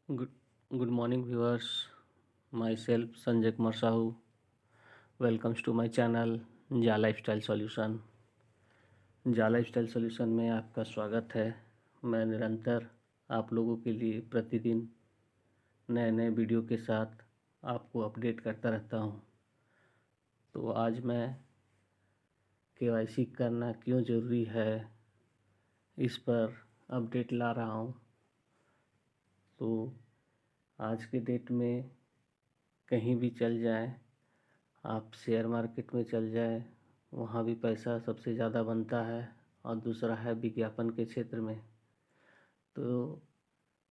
Good, good morning, viewers. Myself, Sanjay Kumar Sahu. Welcomes to my channel, जा lifestyle solution. जा lifestyle solution में आपका स्वागत है। मैं निरंतर आप लोगों के लिए प्रतिदिन नए नए वीडियो के साथ आपको अपडेट करता रहता हूं। तो आज मैं केवाईसी करना क्यों ज़रूरी है, इस पर अपडेट ला रहा हूं। तो आज के डेट में कहीं भी चल जाए, आप शेयर मार्केट में चल जाए, वहाँ भी पैसा सबसे ज़्यादा बनता है। और दूसरा है विज्ञापन के क्षेत्र में। तो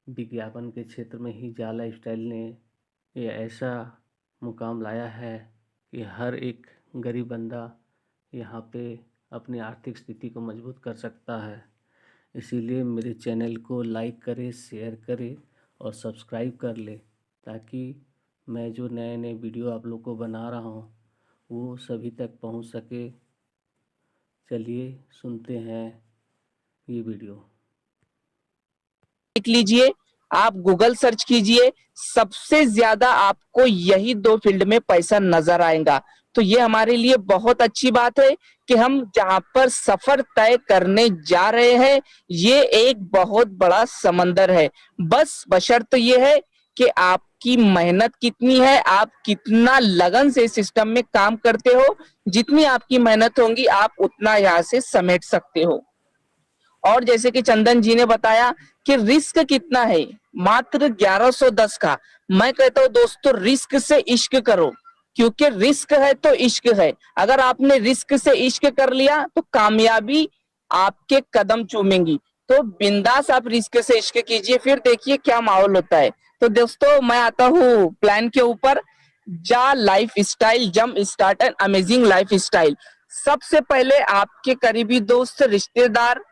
विज्ञापन के क्षेत्र में ही जा लाइफस्टाइल ने ये ऐसा मुकाम लाया है कि हर एक गरीब बंदा यहाँ पे अपनी आर्थिक स्थिति को मजबूत कर सकता है। इसीलिए मेरे चैनल को लाइक करें, शेयर करें और सब्सक्राइब कर ले, ताकि मैं जो नए नए वीडियो आप लोग को बना रहा हूँ वो सभी तक पहुँच सके। चलिए सुनते हैं ये वीडियो। देख लीजिए, आप गूगल सर्च कीजिए, सबसे ज्यादा आपको यही दो फील्ड में पैसा नजर आएगा। तो ये हमारे लिए बहुत अच्छी बात है कि हम जहां पर सफर तय करने जा रहे हैं, ये एक बहुत बड़ा समंदर है। बस बशर्त ये है कि आपकी मेहनत कितनी है, आप कितना लगन से सिस्टम में काम करते हो। जितनी आपकी मेहनत होगी, आप उतना यहाँ से समेट सकते हो। और जैसे कि चंदन जी ने बताया कि रिस्क कितना है, मात्र 1110 का। मैं कहता हूं दोस्तों, रिस्क से इश्क करो, क्योंकि रिस्क है तो इश्क है। अगर आपने रिस्क से इश्क कर लिया तो कामयाबी आपके कदम चूमेंगी। तो बिंदास आप रिस्क से इश्क कीजिए, फिर देखिए क्या माहौल होता है। तो दोस्तों, मैं आता हूं प्लान के ऊपर। जा लाइफ स्टाइल, जम start an amazing life style. सबसे पहले आपके करीबी दोस्त, रिश्तेदार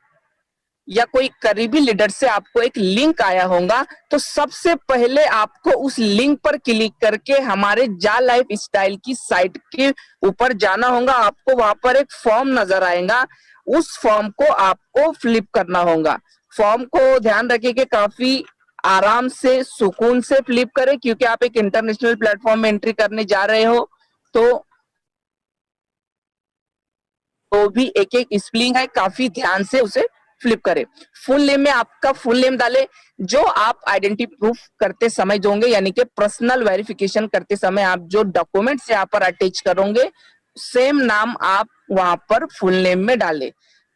या कोई करीबी लीडर से आपको एक लिंक आया होगा। तो सबसे पहले आपको उस लिंक पर क्लिक करके हमारे जा लाइफ स्टाइल की साइट के ऊपर जाना होगा। आपको वहां पर एक फॉर्म नजर आएगा, उस फॉर्म को आपको फ्लिप करना होगा। फॉर्म को ध्यान रखिए कि काफी आराम से, सुकून से फ्लिप करें, क्योंकि आप एक इंटरनेशनल प्लेटफॉर्म में एंट्री करने जा रहे हो। तो भी एक एक स्पेलिंग है, काफी ध्यान से उसे फ्लिप करें। फुल नेम में आपका फुल नेम डाले, जो आप आइडेंटिटी प्रूफ करते समय दोगे, यानी कि पर्सनल वेरिफिकेशन करते समय आप जो डॉक्यूमेंट्स यहाँ पर अटैच करोगे, सेम नाम आप वहां पर फुल नेम में डाले।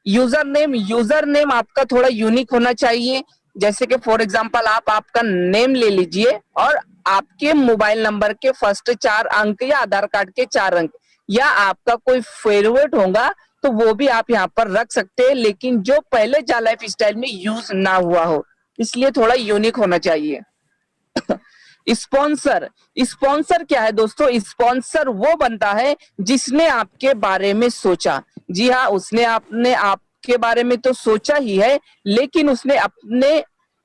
यूजर नेम आपका थोड़ा यूनिक होना चाहिए। जैसे कि फॉर एग्जांपल आप आपका नेम ले लीजिए और आपके मोबाइल नंबर के फर्स्ट 4 अंक या आधार कार्ड के 4 अंक, या आपका कोई फेवरेट होगा तो वो भी आप यहाँ पर रख सकते हैं, लेकिन जो पहले जा लाइफ स्टाइल में यूज ना हुआ हो, इसलिए थोड़ा यूनिक होना चाहिए। स्पॉन्सर, स्पॉन्सर क्या है दोस्तों? स्पॉन्सर वो बनता है जिसने आपके बारे में सोचा। जी हाँ, उसने आपने आपके बारे में तो सोचा ही है, लेकिन उसने अपने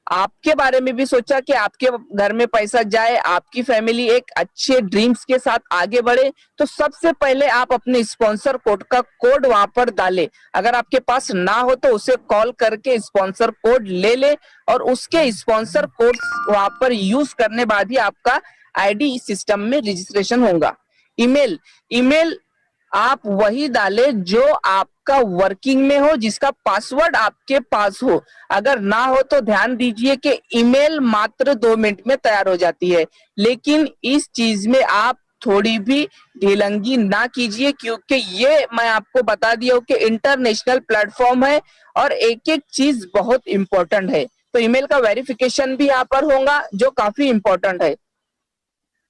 आपके बारे में भी सोचा कि आपके घर में पैसा जाए, आपकी फैमिली एक अच्छे ड्रीम्स के साथ आगे बढ़े। तो सबसे पहले आप अपने स्पॉन्सर कोड का कोड वहां पर डाले। अगर आपके पास ना हो तो उसे कॉल करके स्पॉन्सर कोड ले ले, और उसके स्पॉन्सर कोड वहां पर यूज करने बाद ही आपका आईडी सिस्टम में रजिस्ट्रेशन होगा। ईमेल, ईमेल आप वही डाले जो आपका वर्किंग में हो, जिसका पासवर्ड आपके पास हो। अगर ना हो तो ध्यान दीजिए कि ईमेल मात्र 2 मिनट में तैयार हो जाती है, लेकिन इस चीज में आप थोड़ी भी ढिलंगी ना कीजिए, क्योंकि ये मैं आपको बता दिया हूं कि इंटरनेशनल प्लेटफॉर्म है और एक एक चीज बहुत इंपॉर्टेंट है। तो ईमेल का वेरिफिकेशन भी यहाँ पर होगा, जो काफी इंपॉर्टेंट है।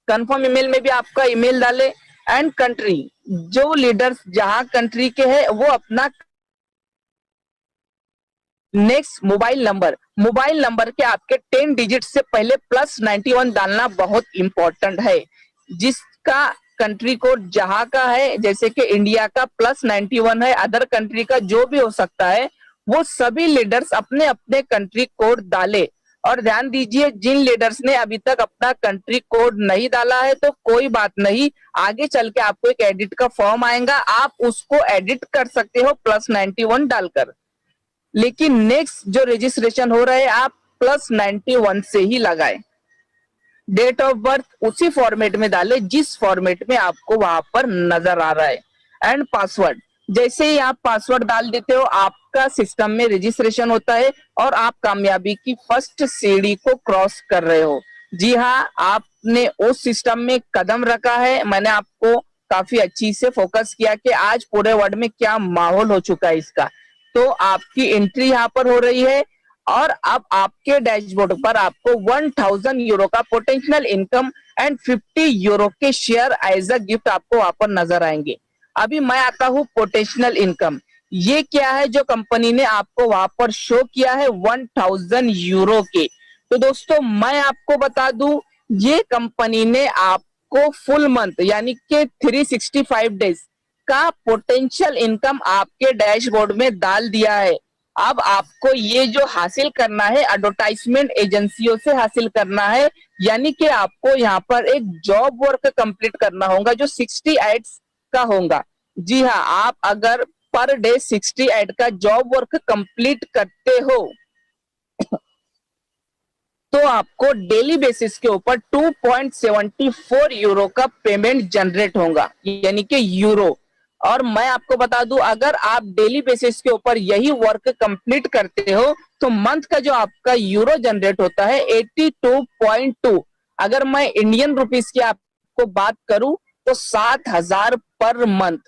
कंफर्म ईमेल में भी आपका ईमेल डाले। एंड कंट्री, जो लीडर्स जहां कंट्री के हैं वो अपना नेक्स्ट मोबाइल नंबर के आपके 10 डिजिट से पहले +91 डालना बहुत इंपॉर्टेंट है। जिसका कंट्री कोड जहां का है, जैसे कि इंडिया का +91 है, अदर कंट्री का जो भी हो सकता है, वो सभी लीडर्स अपने अपने कंट्री कोड डाले। और ध्यान दीजिए, जिन लीडर्स ने अभी तक अपना कंट्री कोड नहीं डाला है तो कोई बात नहीं, आगे चल के आपको एक एडिट का फॉर्म आएगा, आप उसको एडिट कर सकते हो +91 डालकर। लेकिन नेक्स्ट जो रजिस्ट्रेशन हो रहा है, आप +91 से ही लगाए। डेट ऑफ बर्थ उसी फॉर्मेट में डाले जिस फॉर्मेट में आपको वहां पर नजर आ रहा है। एंड पासवर्ड, जैसे ही आप पासवर्ड डाल देते हो आपका सिस्टम में रजिस्ट्रेशन होता है और आप कामयाबी की फर्स्ट सीढ़ी को क्रॉस कर रहे हो। जी हाँ, आपने उस सिस्टम में कदम रखा है। मैंने आपको काफी अच्छी से फोकस किया कि आज पूरे वर्ल्ड में क्या माहौल हो चुका है इसका। तो आपकी एंट्री यहाँ पर हो रही है और अब आपके डैशबोर्ड पर आपको 1000 यूरो का पोटेंशियल इनकम एंड 50 यूरो के शेयर एज अ गिफ्ट आपको वहां पर नजर आएंगे। अभी मैं आता हूँ पोटेंशियल इनकम। ये क्या है जो कंपनी ने आपको वहां पर शो किया है 1000 यूरो के। तो दोस्तों मैं आपको बता दूं, ये कंपनी ने आपको फुल मंथ यानी कि 365 डेज का पोटेंशियल इनकम आपके डैशबोर्ड में डाल दिया है। अब आपको ये जो हासिल करना है एडवर्टाइजमेंट एजेंसियों से हासिल करना है, यानी कि आपको यहाँ पर एक जॉब वर्क कंप्लीट करना होगा जो 60 एड्स का होगा। जी हाँ, आप अगर पर डे 60 एड का जॉब वर्क कंप्लीट करते हो तो आपको डेली बेसिस के ऊपर 2.74 यूरो का पेमेंट जनरेट होगा, यानी कि यूरो। और मैं आपको बता दूं, अगर आप डेली बेसिस के ऊपर यही वर्क कंप्लीट करते हो तो मंथ का जो आपका यूरो जनरेट होता है 82.2। अगर मैं इंडियन रुपीस की आपको बात करूं तो 7,000 पर मंथ।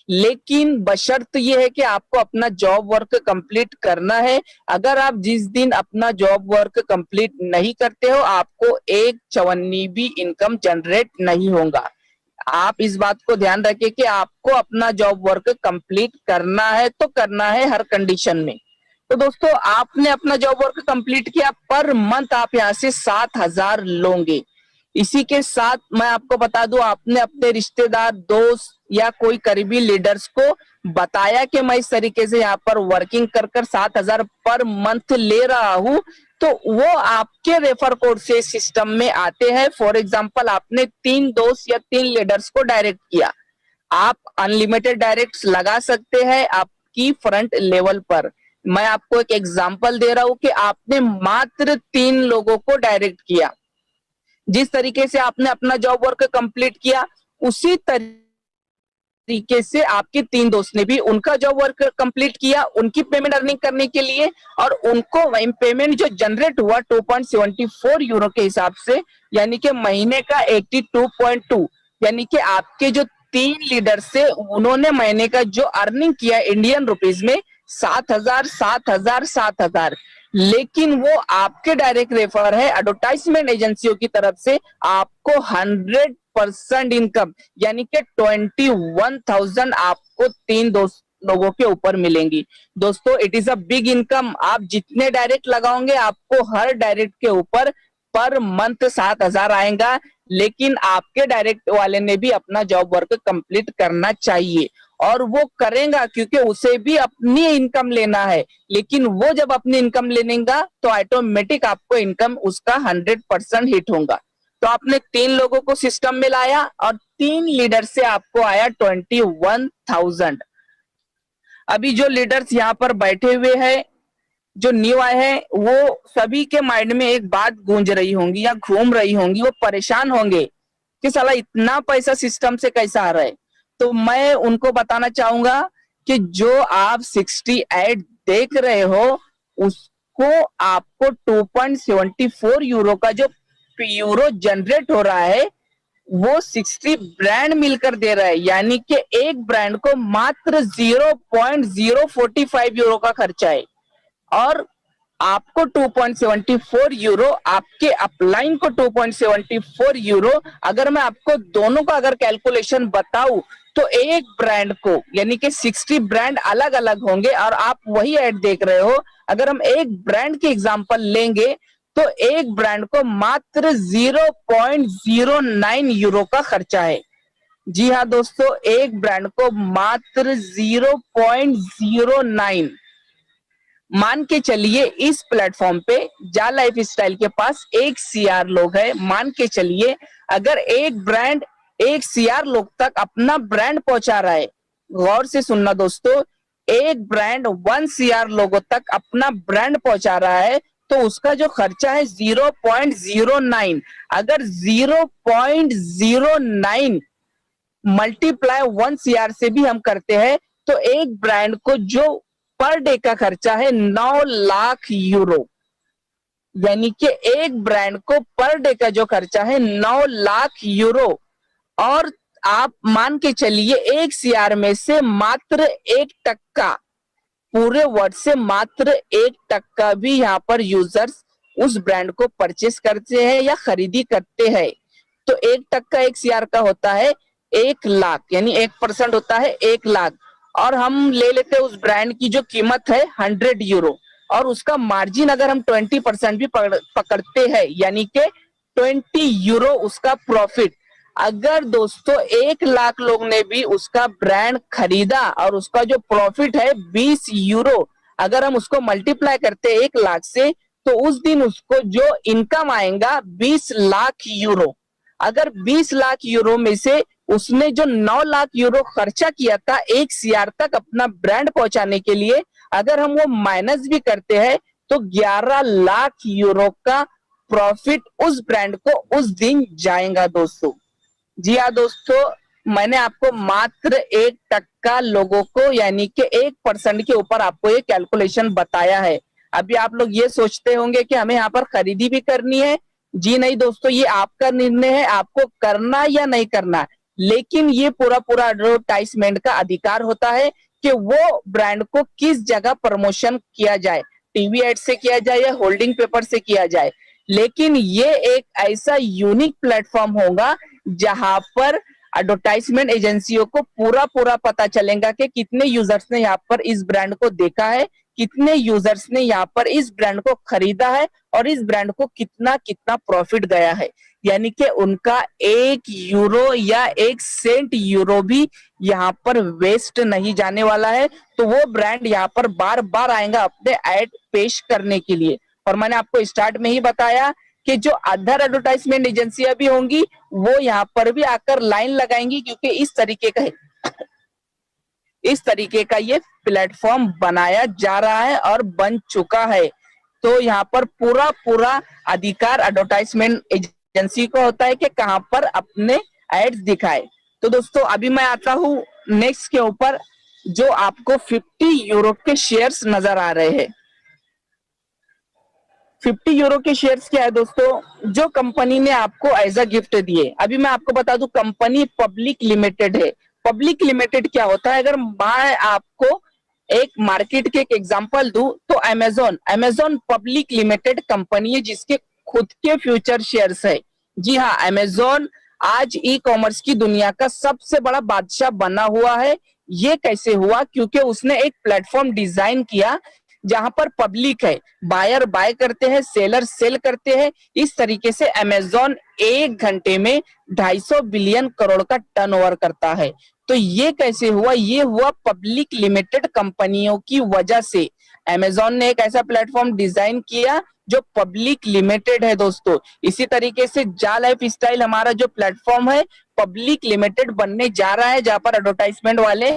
लेकिन बशर्त ये है कि आपको अपना जॉब वर्क कंप्लीट करना है। अगर आप जिस दिन अपना जॉब वर्क कंप्लीट नहीं करते हो आपको एक चवन्नी भी इनकम जनरेट नहीं होगा। आप इस बात को ध्यान रखिए कि आपको अपना जॉब वर्क कंप्लीट करना है तो करना है हर कंडीशन में। तो दोस्तों आपने अपना जॉब वर्क कंप्लीट किया, पर मंथ आप यहाँ से 7,000 लोगे। इसी के साथ मैं आपको बता दूं, आपने अपने रिश्तेदार, दोस्त या कोई करीबी लीडर्स को बताया कि मैं इस तरीके से यहाँ पर वर्किंग कर कर 7,000 पर मंथ ले रहा हूं, तो वो आपके रेफर कोड से सिस्टम में आते हैं। फॉर एग्जांपल आपने 3 दोस्त या 3 लीडर्स को डायरेक्ट किया, आप अनलिमिटेड डायरेक्ट लगा सकते हैं आपकी फ्रंट लेवल पर। मैं आपको एक एग्जांपल दे रहा हूं कि आपने मात्र 3 लोगों को डायरेक्ट किया। जिस तरीके से आपने अपना जॉब वर्क कंप्लीट किया उसी तरीके से आपके 3 दोस्त ने भी उनका जॉब वर्क कंप्लीट किया, उनकी पेमेंट अर्निंग करने के लिए, और उनको पेमेंट जो जनरेट हुआ 2.74 यूरो के हिसाब से, यानी कि महीने का 82.2। यानी कि आपके जो 3 लीडर से उन्होंने महीने का जो अर्निंग किया इंडियन रुपीज में 7,000 7,000 7,000। लेकिन वो आपके डायरेक्ट रेफर है एडवर्टाइजमेंट एजेंसियों की तरफ से, आपको 100% इनकम यानी कि 21,000 आपको 3 लोगों के ऊपर मिलेंगी। दोस्तों it is a big income. आप जितने डायरेक्ट लगाओगे आपको हर डायरेक्ट के ऊपर पर मंथ 7,000 आएगा। लेकिन आपके डायरेक्ट वाले ने भी अपना जॉब वर्क कंप्लीट करना चाहिए, और वो करेगा क्योंकि उसे भी अपनी इनकम लेना है। लेकिन वो जब अपनी इनकम लेनेगा तो ऑटोमेटिक आपको इनकम उसका 100% हिट होगा। तो आपने 3 लोगों को सिस्टम में लाया और 3 लीडर से आपको आया 21,000। अभी जो लीडर्स यहाँ पर बैठे हुए हैं, जो न्यू आए हैं, वो सभी के माइंड में एक बात गूंज रही होंगी या घूम रही होंगी, वो परेशान होंगे कि साला इतना पैसा सिस्टम से कैसा आ रहा है। तो मैं उनको बताना चाहूंगा कि जो आप 68 देख रहे हो उसको आपको 2.74 यूरो का जो यूरो जनरेट हो रहा है वो 60 ब्रांड मिलकर दे रहा है, यानी कि एक ब्रांड को मात्र 0.045 यूरो का खर्चा है। और आपको 2.74 यूरो, आपके अपलाइन को 2.74 यूरो। अगर मैं आपको दोनों का अगर कैलकुलेशन बताऊं तो एक ब्रांड को यानी कि 60 ब्रांड अलग अलग होंगे और आप वही ऐड देख रहे हो। अगर हम एक ब्रांड के एग्जांपल लेंगे तो एक ब्रांड को मात्र 0.09 यूरो का खर्चा है। जी हाँ दोस्तों, एक ब्रांड को मात्र 0.09। मान के चलिए इस प्लेटफॉर्म पे जा लाइफ स्टाइल के पास 1 CR लोग है। मान के चलिए अगर एक ब्रांड 1 CR लोग तक अपना ब्रांड पहुंचा रहा है, गौर से सुनना दोस्तों, एक ब्रांड 1 CR लोगों तक अपना ब्रांड पहुंचा रहा है, तो उसका जो खर्चा है 0.09। अगर 0.09 मल्टीप्लाई 1 CR से भी हम करते हैं तो एक ब्रांड को जो पर डे का खर्चा है 9 लाख यूरो, यानी कि एक ब्रांड को पर डे का जो खर्चा है 9 लाख यूरो। और आप मान के चलिए 1 CR में से मात्र 1%, पूरे वर्ड से मात्र 1% भी यहाँ पर यूजर्स उस ब्रांड को परचेस करते हैं या खरीदी करते हैं। तो 1% 1 CR का होता है 1 लाख, यानी 1% होता है 1 लाख। और हम ले लेते हैं उस ब्रांड की जो कीमत है 100 यूरो, और उसका मार्जिन अगर हम 20% भी पकड़ते हैं, यानी कि 20 यूरो उसका प्रॉफिट। अगर दोस्तों 1 लाख लोग ने भी उसका ब्रांड खरीदा और उसका जो प्रॉफिट है 20 यूरो, अगर हम उसको मल्टीप्लाई करते 1 लाख से, तो उस दिन उसको जो इनकम आएगा 20 लाख यूरो। अगर 20 लाख यूरो में से उसने जो 9 लाख यूरो खर्चा किया था 1 CR तक अपना ब्रांड पहुंचाने के लिए, अगर हम वो माइनस भी करते हैं तो 11 लाख यूरो का प्रॉफिट उस ब्रांड को उस दिन जाएगा दोस्तों। जी हाँ दोस्तों, मैंने आपको मात्र 1% लोगों को, यानी कि 1% के ऊपर आपको ये कैलकुलेशन बताया है। अभी आप लोग ये सोचते होंगे कि हमें यहाँ पर खरीदी भी करनी है। जी नहीं दोस्तों, ये आपका निर्णय है, आपको करना या नहीं करना। लेकिन ये पूरा पूरा एडवर्टाइजमेंट का अधिकार होता है कि वो ब्रांड को किस जगह प्रमोशन किया जाए, टीवी एड से किया जाए या होल्डिंग पेपर से किया जाए। लेकिन ये एक ऐसा यूनिक प्लेटफॉर्म होगा जहां पर एडवर्टाइजमेंट एजेंसियों को पूरा पूरा पता चलेगा कि कितने यूजर्स ने यहाँ पर इस ब्रांड को देखा है, कितने यूजर्स ने यहाँ पर इस ब्रांड को खरीदा है, और इस ब्रांड को कितना कितना प्रॉफिट गया है। यानी कि उनका 1 यूरो या 1 सेंट यूरो भी यहाँ पर वेस्ट नहीं जाने वाला है। तो वो ब्रांड यहाँ पर बार बार आएगा अपने एड पेश करने के लिए। और मैंने आपको स्टार्ट में ही बताया कि जो अदर एडवर्टाइजमेंट एजेंसियां भी होंगी वो यहाँ पर भी आकर लाइन लगाएंगी, क्योंकि इस तरीके का ये प्लेटफॉर्म बनाया जा रहा है और बन चुका है। तो यहाँ पर पूरा पूरा अधिकार एडवर्टाइजमेंट एजेंसी को होता है कि कहां पर अपने एड्स दिखाए। तो दोस्तों अभी मैं आता हूं नेक्स्ट के ऊपर, जो आपको 50 यूरो के शेयर्स नजर आ रहे हैं। 50 यूरो के शेयर्स क्या है दोस्तों, जो कंपनी ने आपको एज अ गिफ्ट दिए। अभी मैं आपको बता दूं, कंपनी पब्लिक लिमिटेड है। पब्लिक लिमिटेड क्या होता है, अगर मैं आपको एक मार्केट के एक एग्जांपल दूं तो अमेजोन पब्लिक लिमिटेड कंपनी है जिसके खुद के फ्यूचर शेयर्स है। जी हाँ, अमेजोन आज ई कॉमर्स की दुनिया का सबसे बड़ा बादशाह बना हुआ है। ये कैसे हुआ, क्योंकि उसने एक प्लेटफॉर्म डिजाइन किया जहां पर पब्लिक है, बायर बाय करते हैं, सेलर सेल करते हैं। इस तरीके से अमेजोन 1 घंटे में 250 बिलियन करोड़ का टर्नओवर करता है। तो ये कैसे हुआ, ये हुआ पब्लिक लिमिटेड कंपनियों की वजह से। अमेजोन ने एक ऐसा प्लेटफॉर्म डिजाइन किया जो पब्लिक लिमिटेड है दोस्तों। इसी तरीके से जा लाइफ स्टाइल हमारा जो प्लेटफॉर्म है पब्लिक लिमिटेड बनने जा रहा है, जहां पर एडवर्टाइजमेंट वाले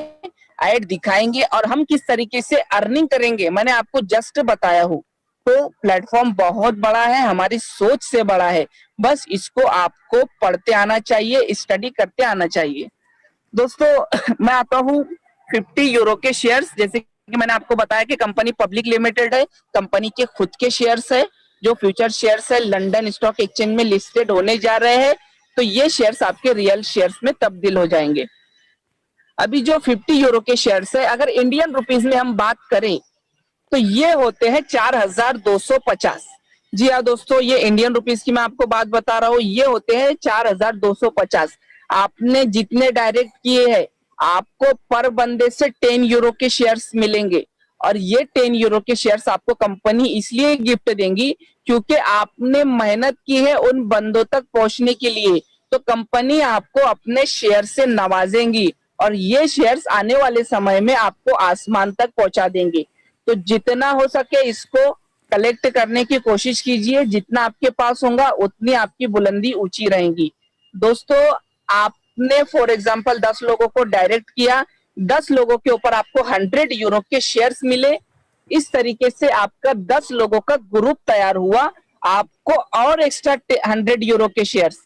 ऐड दिखाएंगे और हम किस तरीके से अर्निंग करेंगे मैंने आपको जस्ट बताया हूं। तो प्लेटफॉर्म बहुत बड़ा है, हमारी सोच से बड़ा है। बस इसको आपको पढ़ते आना चाहिए, स्टडी करते आना चाहिए दोस्तों। मैं आता हूं 50 यूरो के शेयर्स। जैसे कि मैंने आपको बताया कि कंपनी पब्लिक लिमिटेड है, कंपनी के खुद के शेयर्स है, जो फ्यूचर शेयर्स है लंदन स्टॉक एक्सचेंज में लिस्टेड होने जा रहे हैं। तो ये शेयर्स आपके रियल शेयर्स में तब्दील हो जाएंगे। अभी जो 50 यूरो के शेयर्स है, अगर इंडियन रुपीस में हम बात करें तो ये होते हैं 4250। जी हाँ दोस्तों, ये इंडियन रुपीस की मैं आपको बात बता रहा हूँ, ये होते हैं 4250। आपने जितने डायरेक्ट किए हैं आपको पर बंदे से 10 यूरो के शेयर्स मिलेंगे। और ये 10 यूरो के शेयर्स आपको कंपनी इसलिए गिफ्ट देंगी क्योंकि आपने मेहनत की है उन बंदों तक पहुंचने के लिए। तो कंपनी आपको अपने शेयर से नवाजेंगी और ये शेयर्स आने वाले समय में आपको आसमान तक पहुंचा देंगे। तो जितना हो सके इसको कलेक्ट करने की कोशिश कीजिए, जितना आपके पास होगा उतनी आपकी बुलंदी ऊंची रहेगी दोस्तों। आपने फॉर एग्जांपल 10 लोगों को डायरेक्ट किया, 10 लोगों के ऊपर आपको 100 यूरो के शेयर्स मिले, इस तरीके से आपका 10 लोगों का ग्रुप तैयार हुआ, आपको और एक्स्ट्रा 100 यूरो के शेयर्स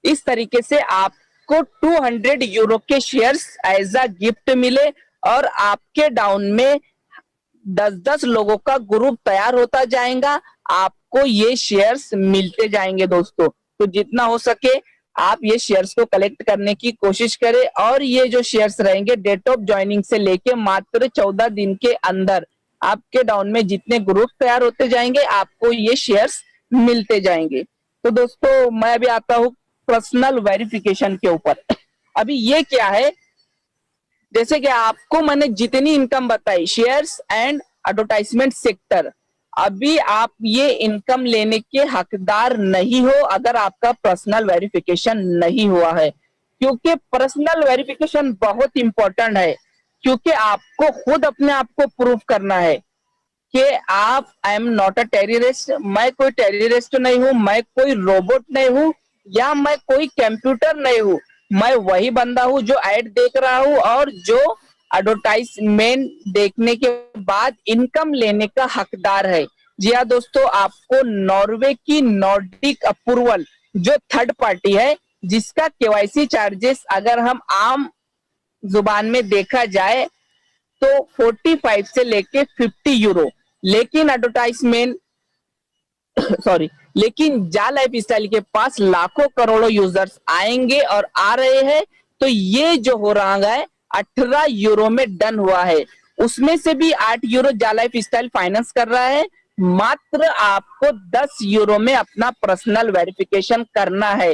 इस तरीके से आपको 200 यूरो के शेयर्स एज अ गिफ्ट मिले और आपके डाउन में 10-10 लोगों का ग्रुप तैयार होता जाएगा, आपको ये शेयर्स मिलते जाएंगे दोस्तों। तो जितना हो सके आप ये शेयर्स को कलेक्ट करने की कोशिश करें और ये जो शेयर्स रहेंगे डेट ऑफ ज्वाइनिंग से लेके मात्र 14 दिन के अंदर आपके डाउन में जितने ग्रुप तैयार होते जाएंगे आपको ये शेयर्स मिलते जाएंगे। तो दोस्तों मैं अभी आता हूँ पर्सनल वेरिफिकेशन के ऊपर। अभी ये क्या है, जैसे कि आपको मैंने जितनी इनकम बताई शेयर्स एंड एडवर्टाइजमेंट सेक्टर, अभी आप ये इनकम लेने के हकदार नहीं हो अगर आपका पर्सनल वेरिफिकेशन नहीं हुआ है, क्योंकि पर्सनल वेरिफिकेशन बहुत इंपॉर्टेंट है। क्योंकि आपको खुद अपने आप को प्रूव करना है कि आप I am not a terrorist, मैं कोई टेररिस्ट नहीं हूं, मैं कोई रोबोट नहीं हूं या मैं कोई कंप्यूटर नहीं हूं, मैं वही बंदा हूं जो एड देख रहा हूं और जो एडवर्टाइजमेंट देखने के बाद इनकम लेने का हकदार है। जी हाँ दोस्तों, आपको नॉर्वे की नॉर्डिक अप्रूवल जो थर्ड पार्टी है जिसका केवाईसी चार्जेस अगर हम आम जुबान में देखा जाए तो 45 से लेके 50 यूरो, लेकिन एडवर्टाइजमेंट सॉरी लेकिन जा लाइफ स्टाइल के पास लाखों करोड़ों यूजर्स आएंगे और आ रहे हैं। तो ये जो हो रहा है 18 यूरो में डन हुआ है, उसमें से भी 8 यूरो जा लाइफ स्टाइल फाइनेंस कर रहा है। मात्र आपको 10 यूरो में अपना पर्सनल वेरिफिकेशन करना है।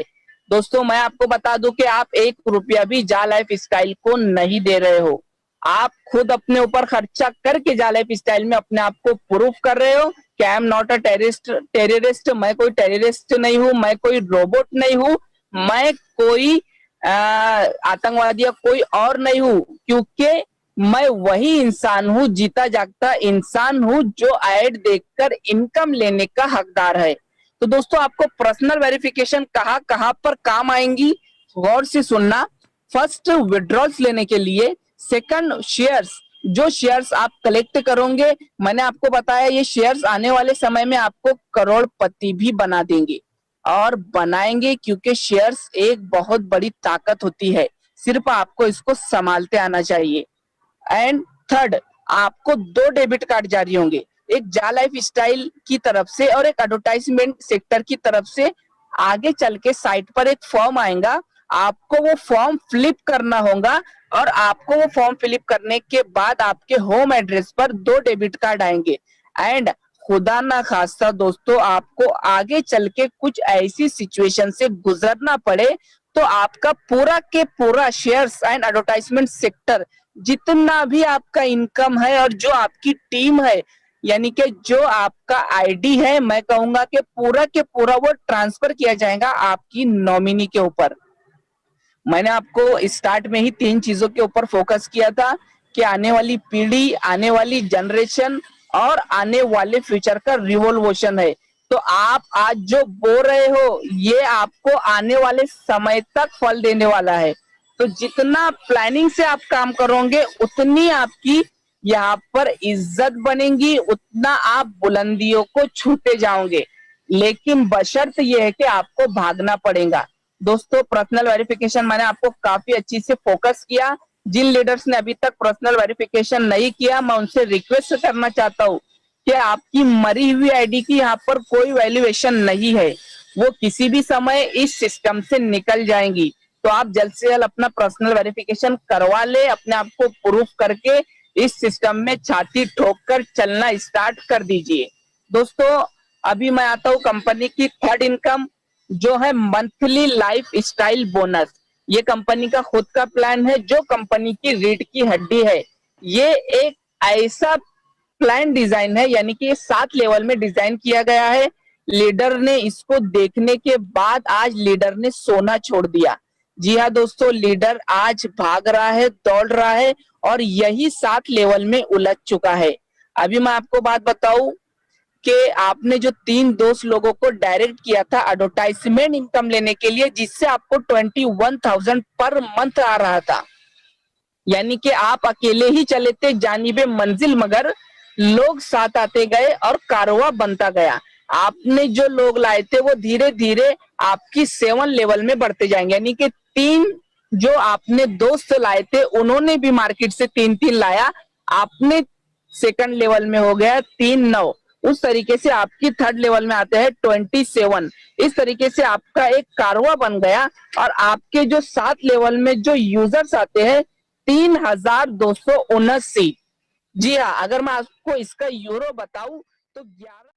दोस्तों मैं आपको बता दूं कि आप 1 रुपया भी जा लाइफ स्टाइल को नहीं दे रहे हो, आप खुद अपने ऊपर खर्चा करके जा लाइफ स्टाइल में अपने आप को प्रूफ कर रहे हो कि I am not a terrorist, मैं कोई टेररिस्ट नहीं हूं, मैं कोई रोबोट नहीं हूं, मैं कोई आतंकवादी या कोई और नहीं हूं, क्योंकि मैं वही इंसान हूं, जीता जागता इंसान हूं जो एड देखकर इनकम लेने का हकदार है। तो दोस्तों आपको पर्सनल वेरिफिकेशन कहां कहां पर काम आएंगी, गौर से सुनना। फर्स्ट विड्रॉल्स लेने के लिए, सेकंड शेयर्स, जो शेयर्स आप कलेक्ट करोगे, मैंने आपको बताया ये शेयर्स आने वाले समय में आपको करोड़पति भी बना देंगे और बनाएंगे, क्योंकि शेयर्स एक बहुत बड़ी ताकत होती है, सिर्फ आपको इसको संभालते आना चाहिए। एंड थर्ड, आपको 2 डेबिट कार्ड जारी होंगे, एक जा लाइफ स्टाइल की तरफ से और एक एडवर्टाइजमेंट सेक्टर की तरफ से। आगे चल के साइट पर एक फॉर्म आएगा, आपको वो फॉर्म फिलिप करना होगा और आपको वो फॉर्म फिलिप करने के बाद आपके होम एड्रेस पर 2 डेबिट कार्ड आएंगे। एंड खुदा ना खास्ता दोस्तों आपको आगे चल के कुछ ऐसी सिचुएशन से गुजरना पड़े तो आपका पूरा के पूरा शेयर्स एंड एडवर्टाइजमेंट सेक्टर जितना भी आपका इनकम है और जो आपकी टीम है, यानी कि जो आपका आईडी है, मैं कहूंगा कि पूरा के पूरा वो ट्रांसफर किया जाएगा आपकी नॉमिनी के ऊपर। मैंने आपको स्टार्ट में ही 3 चीजों के ऊपर फोकस किया था कि आने वाली पीढ़ी, आने वाली जनरेशन और आने वाले फ्यूचर का रिवोल्यूशन है। तो आप आज जो बोल रहे हो ये आपको आने वाले समय तक फल देने वाला है। तो जितना प्लानिंग से आप काम करोगे उतनी आपकी यहाँ पर इज्जत बनेगी, उतना आप बुलंदियों को छूते जाओगे, लेकिन बशर्त ये है कि आपको भागना पड़ेगा। दोस्तों पर्सनल वेरिफिकेशन मैंने आपको काफी अच्छी से फोकस किया। जिन लीडर्स ने अभी तक पर्सनल वेरिफिकेशन नहीं किया, मैं उनसे रिक्वेस्ट करना चाहता हूँ कि आपकी मरी हुई आईडी की यहाँ पर कोई वैल्यूएशन नहीं है, वो किसी भी समय इस सिस्टम से निकल जाएंगी। तो आप जल्द से जल्द अपना पर्सनल वेरिफिकेशन करवा ले, अपने आप को प्रूफ करके इस सिस्टम में छाती ठोक कर चलना स्टार्ट कर दीजिए। दोस्तों अभी मैं आता हूँ कंपनी की थर्ड इनकम, जो है मंथली लाइफ स्टाइल बोनस। ये कंपनी का खुद का प्लान है, जो कंपनी की रीढ़ की हड्डी है। ये एक ऐसा प्लान डिजाइन है, यानी कि ये 7 लेवल में डिजाइन किया गया है। लीडर ने इसको देखने के बाद आज लीडर ने सोना छोड़ दिया। जी हाँ दोस्तों, लीडर आज भाग रहा है, दौड़ रहा है और यही 7 लेवल में उलझ चुका है। अभी मैं आपको बात बताऊं कि आपने जो 3 दोस्त लोगों को डायरेक्ट किया था एडवर्टाइजमेंट इनकम लेने के लिए, जिससे आपको 21,000 पर मंथ आ रहा था, यानी कि आप अकेले ही चले थे जानिबे मंजिल, मगर लोग साथ आते गए और कारवां बनता गया। आपने जो लोग लाए थे वो धीरे धीरे आपकी 7 लेवल में बढ़ते जाएंगे। यानी कि 3 जो आपने दोस्त लाए थे उन्होंने भी मार्केट से 3-3 लाया, आपने सेकंड लेवल में हो गया 3-9। उस तरीके से आपकी थर्ड लेवल में आते हैं 27। इस तरीके से आपका एक कारवा बन गया और आपके जो 7 लेवल में जो यूजर्स आते हैं 3279। जी हाँ, अगर मैं आपको इसका यूरो बताऊं तो 11